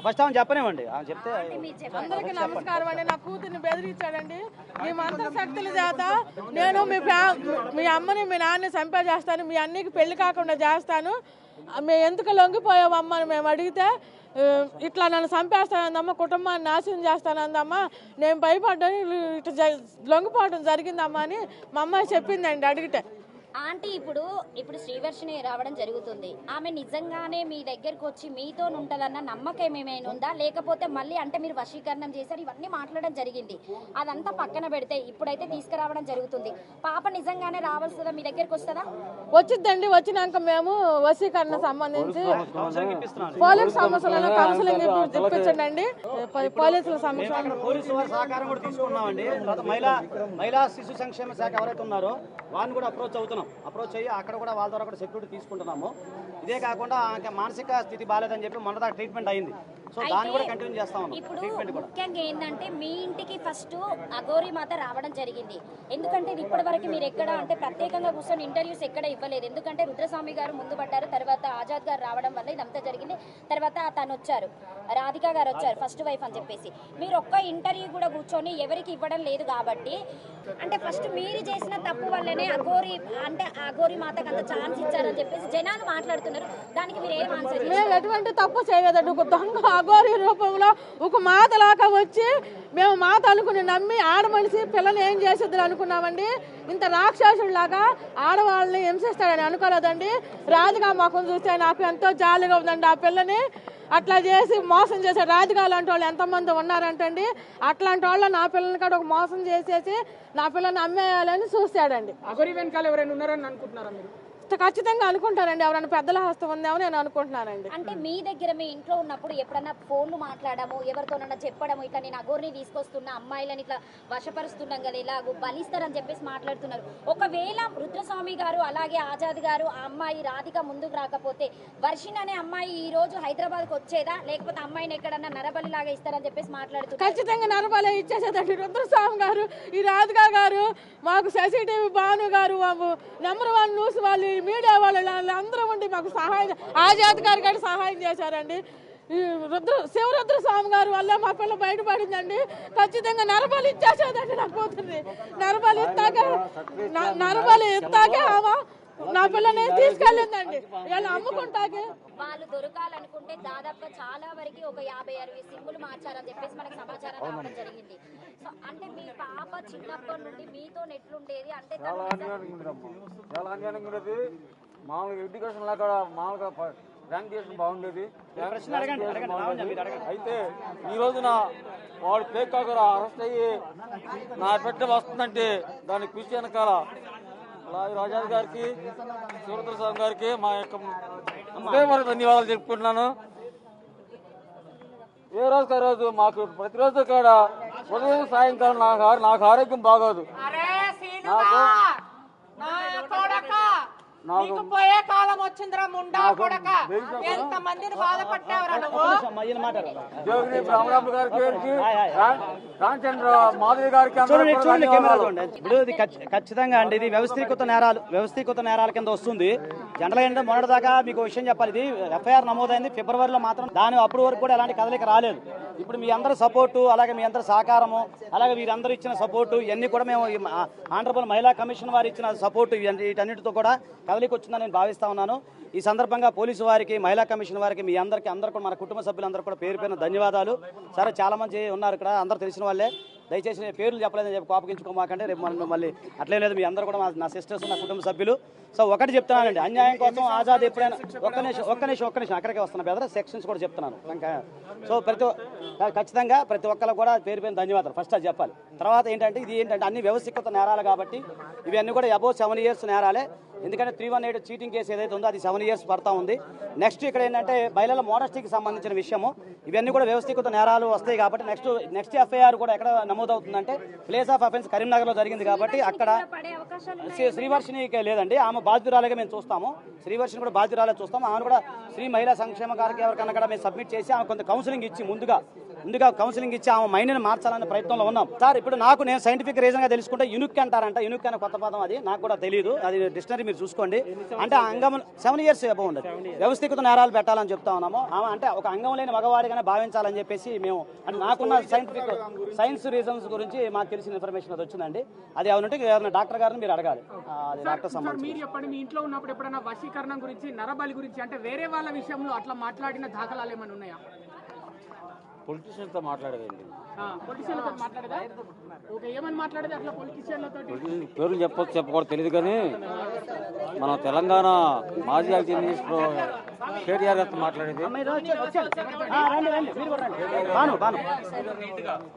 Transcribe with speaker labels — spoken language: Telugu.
Speaker 1: ఫస్ట్ ఆమె చెప్పనివ్వండి, ఆమె చెప్తే.
Speaker 2: అందరికీ నమస్కారం అండి. నా కూతుర్ని బెదిరించాడండి. మీ మంత్రశక్తుల చేత నేను మీ అమ్మని మీ నాన్నని చంపేస్తాను, మీ అన్నికి పెళ్లి కాకుండా చేస్తాను, మేము ఎందుకు లొంగిపోయావమ్మ అని మేము అడిగితే ఇట్లా నన్ను చంపేస్తానందమ్మా, కుటుంబాన్ని నాశనం చేస్తానందమ్మా, నేను భయపడ్డాను, ఇట్లా లొంగిపోవడం జరిగిందమ్మా అని మా అమ్మాయి చెప్పిందండి అడిగితే.
Speaker 3: ఆంటీ ఇప్పుడు శ్రీవర్షిని రావడం జరుగుతుంది, ఆమె నిజంగానే మీ దగ్గరకు వచ్చి మీతో ఉంటుందన్న నమ్మకం ఏమైనా ఉందా, లేకపోతే మళ్ళీ అంటే మీరు వశీకరణం చేశారు ఇవన్నీ మాట్లాడడం జరిగింది, అదంతా పక్కన పెడితే ఇప్పుడైతే తీసుకురావడం జరుగుతుంది, పాప నిజంగానే రావాల్సిందా మీ దగ్గరకు వస్తుందా?
Speaker 2: వచ్చిందండి. వచ్చినాక మేము వశీకరణ సంబంధించి పోలీసు సమస్యలను కౌన్సిలింగ్ ఇప్పించండి. పోలీసుల సమస్య
Speaker 1: పోలీసు వారి సహకారం కూడా తీసుకున్నామండి. మహిళా శిశు సంక్షేమ శాఖ ఎవరైతే ఉన్నారో వారిని కూడా అప్రోచ్ అయ్యి అక్కడ కూడా వాళ్ళ ద్వారా కూడా సెక్యూరిటీ తీసుకుంటున్నాము. ఇదే కాకుండా మానసిక స్థితి బాలేదని చెప్పి మొన్న దాకా ట్రీట్మెంట్ అయింది. సో దాన్ని కూడా కంటిన్యూ చేస్తా ఉన్నాం.
Speaker 3: ఇప్పుడు ముఖ్యంగా ఏంటంటే మీ ఇంటికి ఫస్ట్ అఘోరి మాత రావడం జరిగింది, ఎందుకంటే ఇప్పటి వరకు మీరు ఎక్కడ అంటే ప్రత్యేకంగా కూర్చొని ఇంటర్వ్యూస్ ఎక్కడ ఇవ్వలేదు, ఎందుకంటే రుద్రస్వామి గారు ముందు పడ్డారు, తర్వాత ఆజాద్ గారు రావడం వల్ల ఇదంతా జరిగింది, తర్వాత తను వచ్చారు, రాధిక గారు వచ్చారు ఫస్ట్ వైఫ్ అని చెప్పేసి, మీరు ఒక్క ఇంటర్వ్యూ కూడా కూర్చొని ఎవరికి ఇవ్వడం లేదు కాబట్టి అంటే ఫస్ట్ మీరు చేసిన తప్పు వల్లనే అఘోరి మాతకు అంత ఛాన్స్ ఇచ్చారని చెప్పేసి జనాలు మాట్లాడుతున్నారు, దానికి మీరు ఏం ఆన్సర్?
Speaker 2: మేము ఎటువంటి తప్పు చేయలేదండి. ఒక దొంగ అఘోరి రూపంలో ఒక మాతలాగా వచ్చి మేము మాత అనుకుని నమ్మి ఆడ మనిషి పిల్లని ఏం చేసేది అనుకున్నామండి. ఇంత రాక్షసుడిలాగా ఆడవాళ్ళని హింసిస్తాడని అనుకోలేదండి. రాధిక మాకు చూస్తే నాకు ఎంతో జాలిగా ఉందండి. ఆ పిల్లని అట్లా చేసి మోసం చేశాడు. రాధిక లాంటి వాళ్ళు ఎంతమంది ఉన్నారంటండి, అట్లాంటి వాళ్ళు నా పిల్లల్ని కూడా ఒక మోసం చేసేసి నా పిల్లని అమ్మేయాలని చూస్తాడండి.
Speaker 4: అఘోరి వెనకాల ఎవరైనా ఉన్నారని అనుకుంటున్నారా మీరు?
Speaker 2: ఖచ్చితంగా అనుకుంటానండి, ఎవరైనా పెద్దల హస్తం ఉందేమో నేను అనుకుంటున్నానండి.
Speaker 3: అంటే మీ దగ్గర మీ ఇంట్లో ఉన్నప్పుడు ఎప్పుడన్నా ఫోన్లు మాట్లాడము, ఎవరితోనన్నా చెప్పడము, ఇట్లా నేను అఘోరిని తీసుకొస్తున్నా, అమ్మాయిలని ఇట్లా వశపరుస్తున్నాం కదా, ఇలాగ బలిస్తారని చెప్పేసి మాట్లాడుతున్నారు. ఒకవేళ రుద్రస్వామి గారు అలాగే ఆజాద్ గారు ఆ అమ్మాయి రాధిక ముందుకు రాకపోతే వర్షిణి అనే అమ్మాయి ఈ రోజు హైదరాబాద్కి వచ్చేదా, లేకపోతే అమ్మాయిని ఎక్కడన్నా నరబలి లాగా ఇస్తారని చెప్పేసి మాట్లాడుతున్నారు?
Speaker 2: ఖచ్చితంగా నరబలి ఇచ్చేసేదండి రుద్రస్వామి గారు. ఈ రాధిక గారు మాకు శశిటీవీ భాను గారు నెంబర్ 1 న్యూస్ వాళ్ళు మీడియా వాళ్ళు అందరూ ఉండి మాకు సహాయం, ఆజాద్ గారు కూడా సహాయం చేశారండి. శివరుద్ర స్వామి గారు వల్ల మా పిల్ల బయటపడిందండి. ఖచ్చితంగా నరబలి ఇచ్చేసేదండి నా కూతుర్ని. నరబలి ఇస్తాకే నా పిల్లని తీసుకెళ్ళిందండి. ఇలా అమ్ముకుంటాకే
Speaker 3: వాళ్ళు దొరకాలనుకుంటే దాదాపుగా చాలా వరకు ఒక 50-60 సిమ్ములు మార్చారని చెప్పేసి మనకు సమాచారం రావడం జరిగింది. సో అంటే మీ పాప చిన్నప్పటి నుండి మీతో ఎట్లుండేది అంటే
Speaker 5: చాలా అన్యాయంగా ఉండేది. మామూలుగా ఎడ్యుకేషన్ లాగా మామూలుగా ర్యాంక్ చేసిన బాగుండేది. అయితే ఈ రోజున వాడు ఫేక్ కాగా అరెస్ట్ అయ్యి నా బిడ్డ వస్తుందంటే దానికి కృషి వెనకాల రాజాద్ గారికి, శివరుద్ర స్వామి గారికి మా యొక్క హృదయపూర్వక ధన్యవాదాలు చెప్పుకుంటున్నాను. ఏ రోజుకి ఆ రోజు మాకు ప్రతిరోజు కూడా ఉదయం సాయంకాలం నాకు ఆరోగ్యం బాగోదు.
Speaker 6: నీకు పోయే కాలం వచ్చిందిరా ముండా కొడక, ఎంత మందిని బాధపడ్డావురా నువ్వు.
Speaker 1: ఇప్పుడు ఇది ఖచ్చితంగా అండి ఇది వ్యవస్థీకృత నేరాల కింద వస్తుంది. జనరల్ ఏంటంటే మొన్నటిదాకా మీకు విషయం చెప్పాలి, ఇది ఎఫ్ఐఆర్ నమోదైంది ఫిబ్రవరిలో మాత్రం. దాని అప్పటి వరకు కూడా ఎలాంటి కదలిక రాలేదు. ఇప్పుడు మీ అందరి సపోర్టు అలాగే మీ అందరి సహకారము అలాగే వీరందరూ ఇచ్చిన సపోర్టు ఇవన్నీ కూడా మేము ఆనరబుల్ మహిళా కమిషన్ వారు ఇచ్చిన సపోర్టు వీటన్నిటితో కూడా కదలిక వచ్చిందని నేను భావిస్తా ఉన్నాను. ఈ సందర్భంగా పోలీసు వారికి, మహిళా కమిషన్ వారికి, మీ అందరూ కూడా మన కుటుంబ సభ్యులందరూ కూడా పేరు పేరున ధన్యవాదాలు. సరే చాలా మంది ఉన్నారు ఇక్కడ, అందరూ తెలిసిన వాళ్ళే. దయచేసి నేను పేర్లు చెప్పలేదని చెప్పి కోపగించుకోమాకంటే రేపు మనం మళ్ళీ అట్లే లేదు. మీ అందరూ కూడా నా సిస్టర్స్, నా కుటుంబ సభ్యులు. సో ఒకటి చెప్తున్నానండి, అన్యాయం కోసం ఆజాద్ ఎప్పుడైనా ఒక్క నిమిషం అక్కడికే వస్తున్నా బెదర్ సెక్షన్స్ కూడా చెప్తున్నాను. సో ఖచ్చితంగా ప్రతి ఒక్కరు కూడా పేరు పేరు ధన్యవాదాలు ఫస్ట్ అది చెప్పాలి. తర్వాత ఏంటంటే ఇది ఏంటంటే అన్ని వ్యవస్థీకృత నేరాలు కాబట్టి ఇవన్నీ కూడా అబౌవ్ 7 years నేరాలే. ఎందుకంటే 318 చీటింగ్ కేసు ఏదైతే ఉందో అది 7 years పడతా ఉంది. నెక్స్ట్ ఇక్కడ ఏంటంటే మహిళల మోడస్టీకి సంబంధించిన విషయము ఇవన్నీ కూడా వ్యవస్థీకృత నేరాలు వస్తాయి కాబట్టి నెక్స్ట్ ఎఫ్ఐఆర్ కూడా ఎక్కడ నమోదవుతుందంటే ప్లేస్ ఆఫ్ అఫెన్స్ కరీంనగర్లో జరిగింది కాబట్టి అక్కడ శ్రీవర్షినికి లేదండి, ఆమె బాధితురాలుగా మేము చూస్తాము. శ్రీవర్షిని కూడా బాధితురాలుగా చూస్తాము. ఆమెను కూడా శ్రీ మహిళా సంక్షేమ కార్యక్రమం ఎవరికన్నా కూడా మేము సబ్మిట్ చేసి ఆమె కొంత కౌన్సిలింగ్ ఇచ్చి ముందుగా ముందుగా కౌన్సిలింగ్ ఇచ్చి ఆమె మైండ్ని మార్చాలనే ప్రయత్నంలో ఉన్నాం సార్. ఇప్పుడు నేను సైంటిఫిక్ రీజన్ గా తెలుసుకుంటే యునిక్ అంటారంట. యునిక్ అనే కొత్త పదం, అది నాకు కూడా తెలియదు. అది డిక్షనరీ మీరు చూసుకోండి. అంటే అంగం 7 years అబౌవ్ ఉండదు. వ్యవస్థీకృత నేరాలు పెట్టాలని చెప్తా ఉన్నాము. ఆమె అంటే ఒక అంగం లేని మగవాడిగానే భావించాలని చెప్పేసి మేము, అంటే నాకున్న సైన్స్ రీజన్స్ గురించి మాకు తెలిసిన ఇన్ఫర్మేషన్ అది వచ్చిందండి. అది అవునంటే డాక్టర్ గారిని మీరు అడగాలి. అది డాక్టర్
Speaker 4: సార్ మీరు చెప్పండి, మీ ఇంట్లో ఉన్నప్పుడు ఎప్పుడైనా వశీకరణం గురించి, నరబలి గురించి, అంటే వేరే వాళ్ళ విషయంలో అట్లా మాట్లాడిన దాఖలాలు ఏమైనా ఉన్నాయా?
Speaker 5: పొలిటీషియన్స్ తో మాట్లాడేదండి.
Speaker 4: పొలిటీషియన్లతో మాట్లాడేదా? ఓకే, ఏమని మాట్లాడేది అట్లా పొలిటీషియన్లతో?
Speaker 5: పేర్లు చెప్పకూడదు తెలియదు కానీ మన తెలంగాణ మాజీ చీఫ్ మినిస్టర్ కేటీఆర్ గారితో మాట్లాడేది.
Speaker 1: రండి, మీరు కూడా రండి. బాను